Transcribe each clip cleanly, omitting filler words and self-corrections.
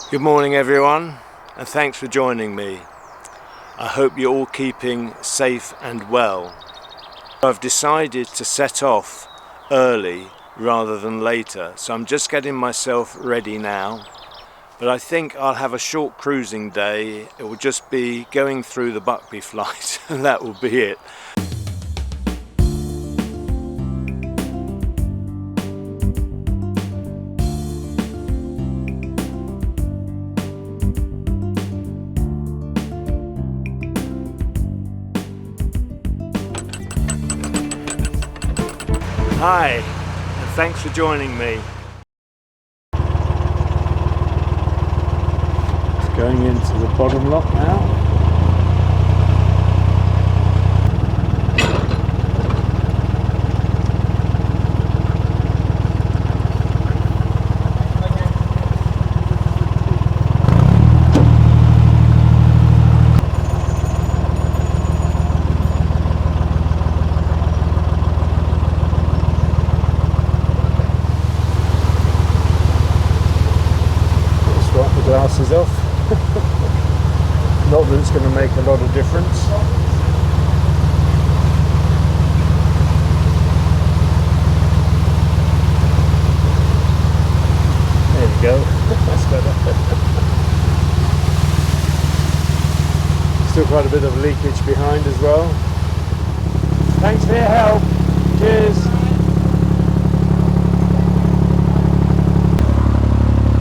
Good morning everyone, and thanks for joining me. I hope you're all keeping safe and well. I've decided to set off early rather than later, so I'm just getting myself ready now. But I think I'll have a short cruising day. It will just be going through the Buckby Flight and that will be it. Hi, and thanks for joining me. It's going into the bottom lock now. Glasses off. Not that it's going to make a lot of difference. There we go. That's better. Still quite a bit of leakage behind as well. Thanks for your help. Cheers.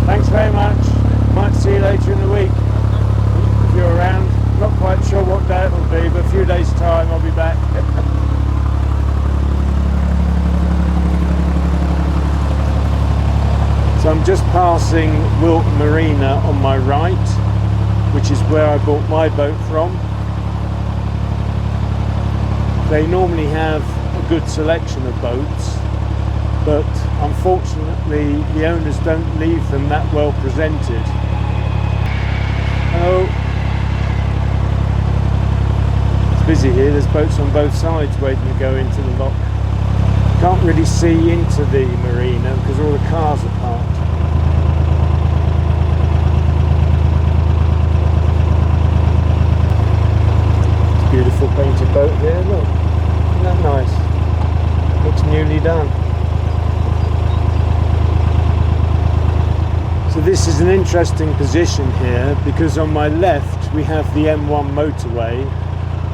Thanks very much. Might see you later in the week if you're around. Not quite sure what day it'll be, but a few days time I'll be back. So I'm just passing Wilton Marina on my right, which is where I bought my boat from. They normally have a good selection of boats, but unfortunately the owners don't leave them that well presented. Oh, it's busy here. There's boats on both sides waiting to go into the lock. Can't really see into the marina because all the cars are parked. It's a beautiful painted boat here, look. Isn't that nice? Looks newly done. So this is an interesting position here because on my left we have the M1 motorway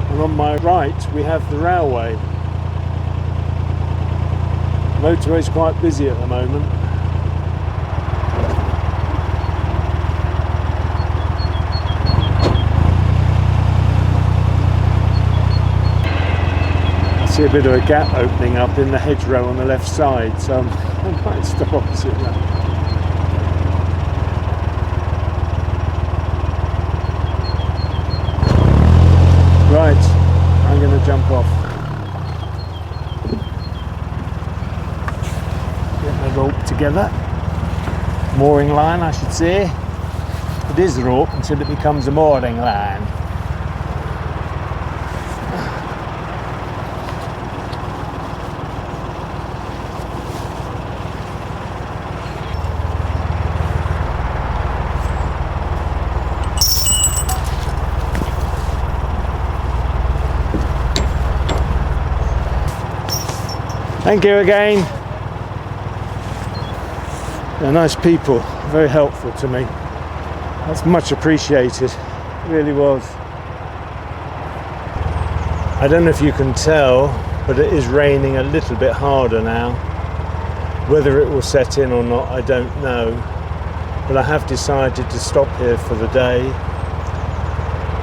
and on my right we have the railway. The motorway is quite busy at the moment. I see a bit of a gap opening up in the hedgerow on the left side, so I might stop opposite that. Right, I'm going to jump off. Get my rope together. Mooring line, I should say. It is a rope until it becomes a mooring line. Thank you again. They're nice people, very helpful to me. That's much appreciated, it really was. I don't know if you can tell, but it is raining a little bit harder now. Whether it will set in or not, I don't know. But I have decided to stop here for the day.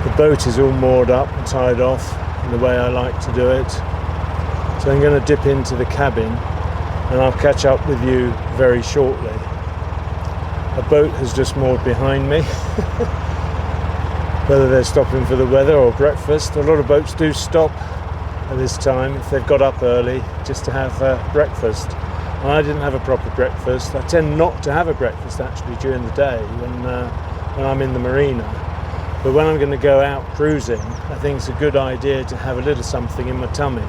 The boat is all moored up and tied off in the way I like to do it. So I'm going to dip into the cabin and I'll catch up with you very shortly. A boat has just moored behind me. Whether they're stopping for the weather or breakfast. A lot of boats do stop at this time if they've got up early just to have breakfast. And I didn't have a proper breakfast. I tend not to have a breakfast actually during the day when I'm in the marina. But when I'm going to go out cruising, I think it's a good idea to have a little something in my tummy.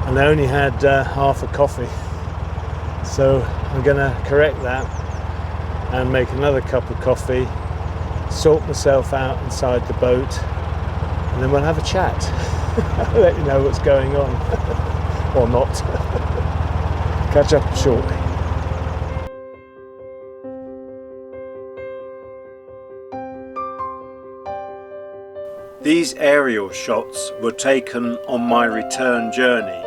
And I only had half a coffee, so I'm going to correct that and make another cup of coffee, sort myself out inside the boat, and then we'll have a chat. I'll let you know what's going on, or not. Catch up shortly. These aerial shots were taken on my return journey.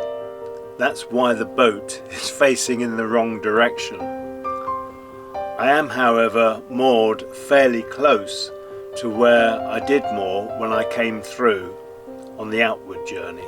That's why the boat is facing in the wrong direction. I am, however, moored fairly close to where I did moor when I came through on the outward journey.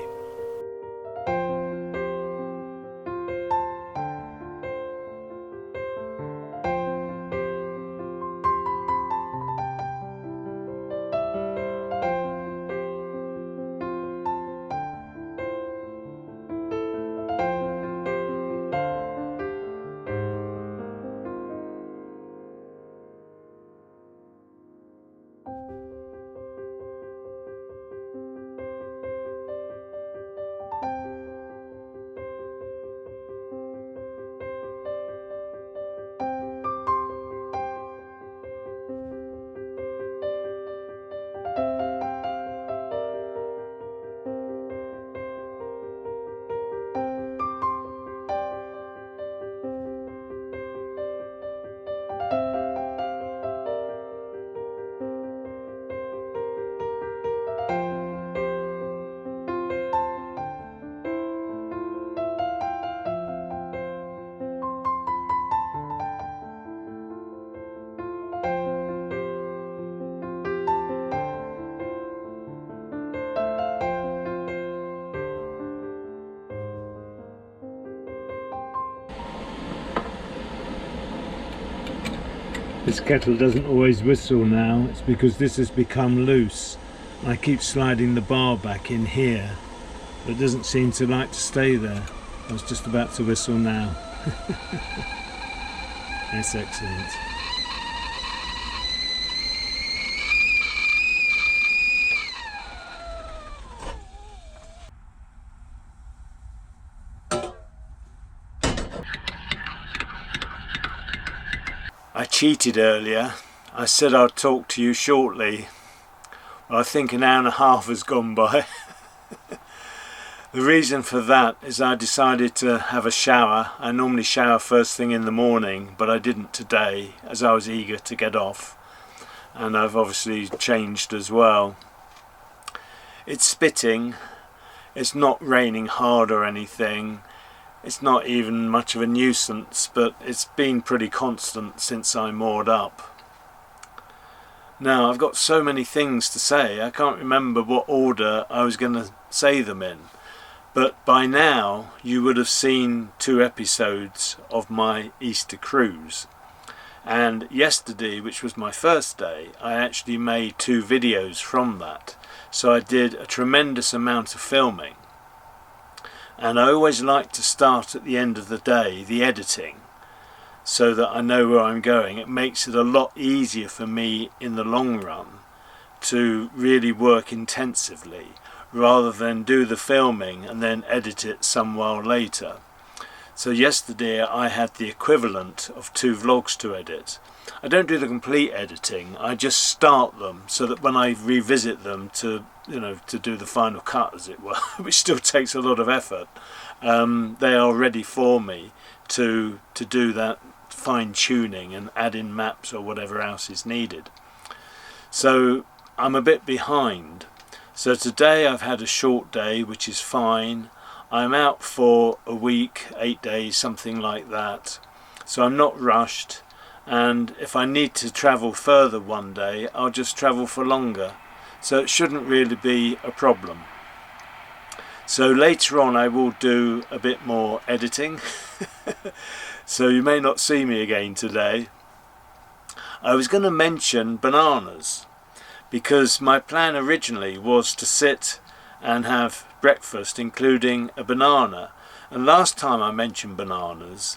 This kettle doesn't always whistle now. It's because this has become loose. I keep sliding the bar back in here, but it doesn't seem to like to stay there. I was just about to whistle now. That's excellent. I cheated earlier. I said I'd talk to you shortly. Well, I think an hour and a half has gone by. The reason for that is I decided to have a shower. I normally shower first thing in the morning, but I didn't today as I was eager to get off. And I've obviously changed as well. It's spitting. It's not raining hard or anything. It's not even much of a nuisance, but it's been pretty constant since I moored up. Now, I've got so many things to say, I can't remember what order I was going to say them in. But by now, you would have seen 2 episodes of my Easter cruise. And yesterday, which was my first day, I actually made 2 videos from that. So I did a tremendous amount of filming. And I always like to start at the end of the day, the editing, so that I know where I'm going. It makes it a lot easier for me in the long run to really work intensively, rather than do the filming and then edit it some while later. So yesterday I had the equivalent of 2 vlogs to edit. I don't do the complete editing, I just start them so that when I revisit them to do the final cut, as it were, which still takes a lot of effort, they are ready for me to do that fine tuning and add in maps or whatever else is needed. So I'm a bit behind. So today I've had a short day, which is fine. I'm out for a week, 8 days, something like that. So I'm not rushed. And if I need to travel further one day, I'll just travel for longer. So it shouldn't really be a problem. So later on I will do a bit more editing. So you may not see me again today. I was going to mention bananas, because my plan originally was to sit and have breakfast including a banana. And last time I mentioned bananas,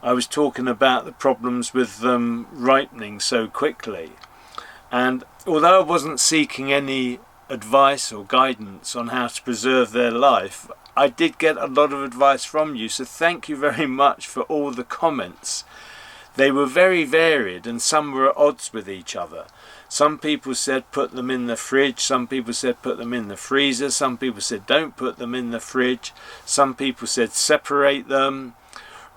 I was talking about the problems with them ripening so quickly. And although I wasn't seeking any advice or guidance on how to preserve their life, I did get a lot of advice from you, so thank you very much for all the comments They were very varied, and some were at odds with each other. Some people said put them in the fridge, some people said put them in the freezer, some people said don't put them in the fridge, some people said separate them,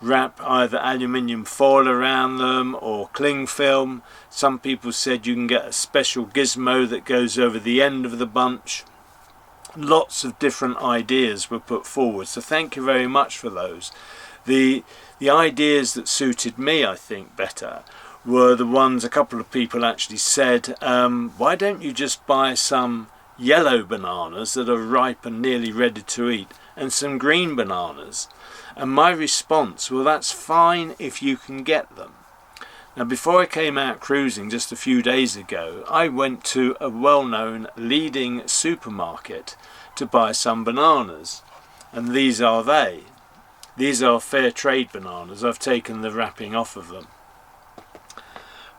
wrap either aluminium foil around them or cling film. Some people said you can get a special gizmo that goes over the end of the bunch. Lots of different ideas were put forward, so thank you very much for those. The ideas that suited me, I think, better were the ones a couple of people actually said, why don't you just buy some yellow bananas that are ripe and nearly ready to eat and some green bananas? And my response, well, that's fine if you can get them. Now, before I came out cruising just a few days ago, I went to a well-known leading supermarket to buy some bananas, and these are they. These are fair trade bananas. I've taken the wrapping off of them.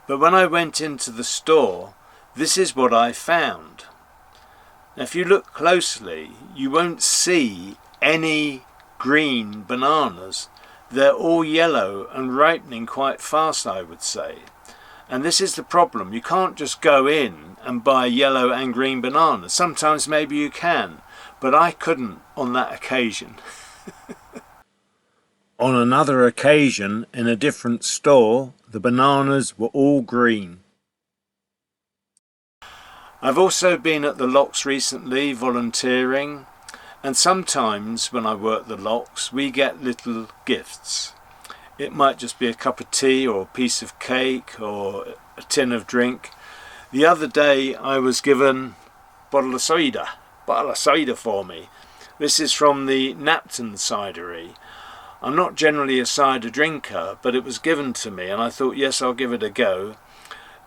But when I went into the store, this is what I found. Now, if you look closely, you won't see any green bananas. They're all yellow and ripening quite fast, I would say. And this is the problem. You can't just go in and buy yellow and green bananas. Sometimes maybe you can, but I couldn't on that occasion. On another occasion, in a different store, the bananas were all green. I've also been at the locks recently, volunteering, and sometimes when I work the locks, we get little gifts. It might just be a cup of tea or a piece of cake or a tin of drink. The other day I was given a bottle of cider for me. This is from the Napton cidery. I'm not generally a cider drinker, but it was given to me and I thought, yes, I'll give it a go.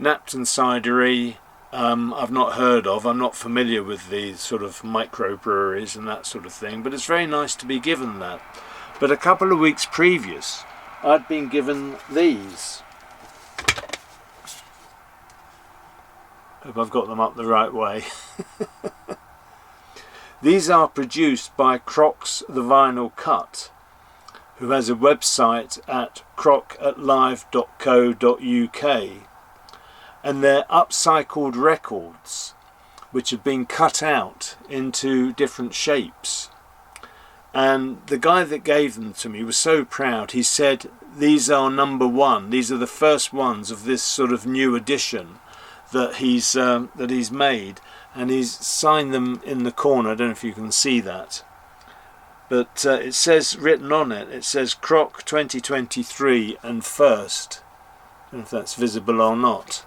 Napton cidery, I've not heard of. I'm not familiar with these sort of microbreweries and that sort of thing, but it's very nice to be given that. But a couple of weeks previous, I'd been given these. Hope I've got them up the right way. These are produced by Croc's The Vinyl Cut, who has a website at crocatlive.co.uk, and they're upcycled records which have been cut out into different shapes. And the guy that gave them to me was so proud. He said, these are number one, these are the first ones of this sort of new edition that he's made, and he's signed them in the corner. I don't know if you can see that. But it says, written on it, it says Croc 2023 and first. I don't know if that's visible or not.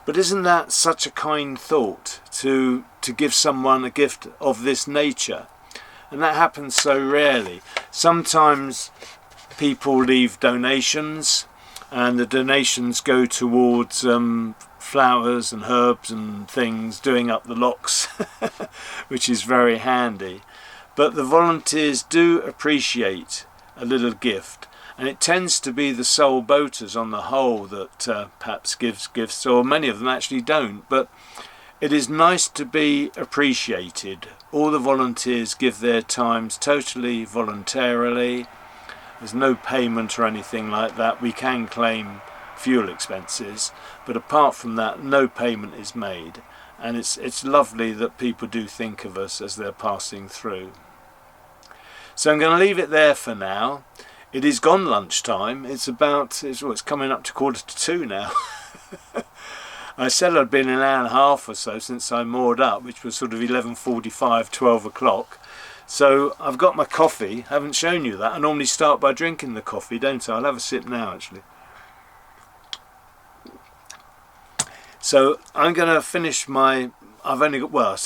But isn't that such a kind thought to give someone a gift of this nature? And that happens so rarely. Sometimes people leave donations, and the donations go towards flowers and herbs and things, doing up the locks, which is very handy. But the volunteers do appreciate a little gift, and it tends to be the sole boaters on the whole that perhaps gives gifts, or many of them actually don't. But it is nice to be appreciated. All the volunteers give their times totally voluntarily. There's no payment or anything like that. We can claim fuel expenses, but apart from that, no payment is made. And it's lovely that people do think of us as they're passing through. So I'm going to leave it there for now. It is gone lunchtime. It's coming up to 1:45 now. I said I'd been an hour and a half or so since I moored up, which was sort of 11:45, 12 o'clock. So I've got my coffee. I haven't shown you that. I normally start by drinking the coffee, don't I? I'll have a sip now, actually. So I'm going to finish my... I've only got one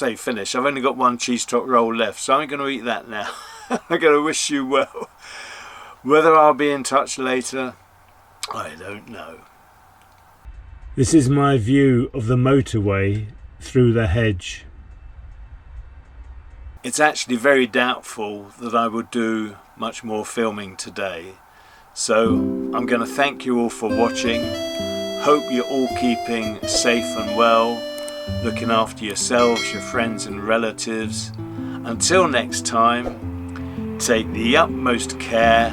cheese top roll left, so I'm going to eat that now. I'm going to wish you well. Whether I'll be in touch later, I don't know. This is my view of the motorway through the hedge. It's actually very doubtful that I would do much more filming today. So I'm going to thank you all for watching. Hope you're all keeping safe and well, looking after yourselves, your friends and relatives. Until next time, take the utmost care.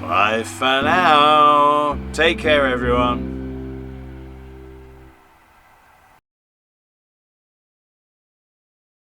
Bye. Bye for now. Take care, everyone.